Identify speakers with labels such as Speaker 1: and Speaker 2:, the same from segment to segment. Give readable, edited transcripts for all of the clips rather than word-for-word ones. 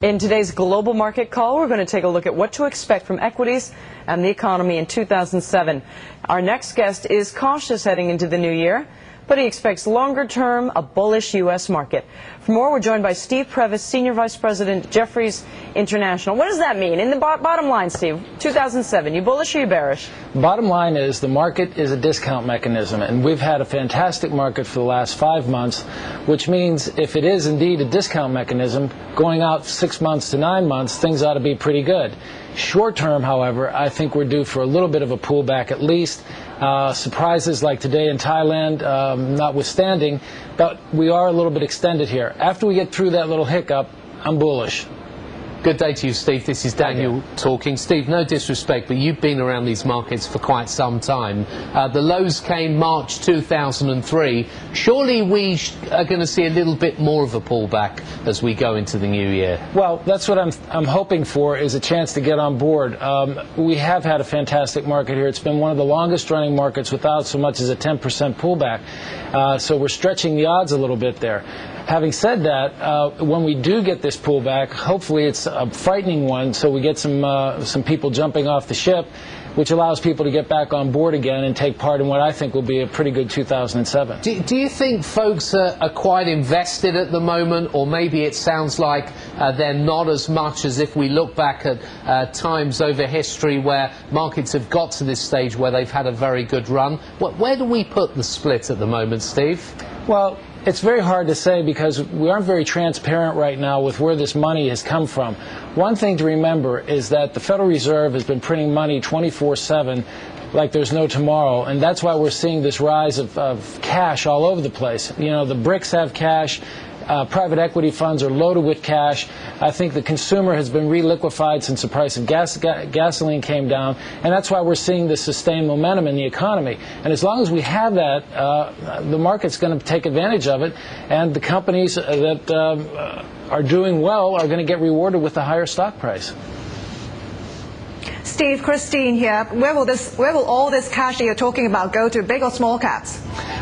Speaker 1: In today's global market call, we're going to take a look at what to expect from equities and the economy in 2007. Our next guest is cautious heading into the new year, but he expects longer term a bullish U.S. market. For more, we're joined by Steve Previs, Senior Vice President, Jefferies International. What does that mean? In the bottom line, Steve, 2007, you bullish or you bearish?
Speaker 2: Bottom line is the market is a discount mechanism, and we've had a fantastic market for the last 5 months, which means if it is indeed a discount mechanism, going out 6 months to 9 months, things ought to be pretty good. Short term, however, I think we're due for a little bit of a pullback at least. Surprises like today in Thailand notwithstanding, but we are a little bit extended here. After we get through that little hiccup, I'm bullish.
Speaker 3: Good day to you, Steve. This is Daniel talking. Steve, no disrespect, but you've been around these markets for quite some time. The lows came March 2003. Surely we are going to see a little bit more of a pullback as we go into the new year.
Speaker 2: Well, that's what I'm hoping for, is a chance to get on board. We have had a fantastic market here. It's been one of the longest running markets without so much as a 10% pullback. So we're stretching the odds a little bit there. Having said that, when we do get this pullback, hopefully it's a frightening one, so we get some people jumping off the ship, which allows people to get back on board again and take part in what I think will be a pretty good 2007.
Speaker 3: Do you think folks are quite invested at the moment, or maybe it sounds like they're not as much as if we look back at times over history where markets have got to this stage where they've had a very good run? Where do we put the split at the moment, Steve?
Speaker 2: Well, it's very hard to say because we aren't very transparent right now with where this money has come from. One thing to remember is that the Federal Reserve has been printing money 24/7 like there's no tomorrow, and that's why we're seeing this rise of cash all over the place. You know, the BRICS have cash. Private equity funds are loaded with cash. I think the consumer has been re-liquefied since the price of gasoline came down, and that's why we're seeing this sustained momentum in the economy. And as long as we have that, the market's going to take advantage of it, and the companies that are doing well are going to get rewarded with a higher stock price.
Speaker 4: Steve, Christine here. Where will all this cash that you're talking about go to, big or small caps?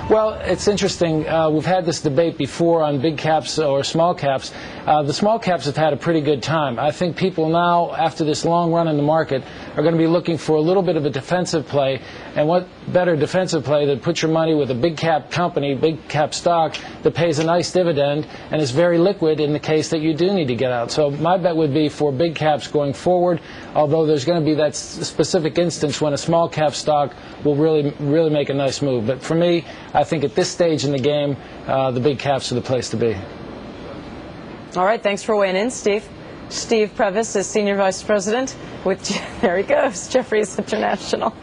Speaker 2: Well, it's interesting. We've had this debate before on big caps or small caps. The small caps have had a pretty good time. I think people now, after this long run in the market, are going to be looking for a little bit of a defensive play. And what better defensive play than put your money with a big cap company, big cap stock that pays a nice dividend and is very liquid in the case that you do need to get out. So my bet would be for big caps going forward, although there's going to be that specific instance when a small cap stock will really make a nice move. But for me, I think at this stage in the game, the big caps are the place to be.
Speaker 1: All right, thanks for weighing in, Steve. Steve Previs is Senior Vice President with, there he goes, Jefferies International.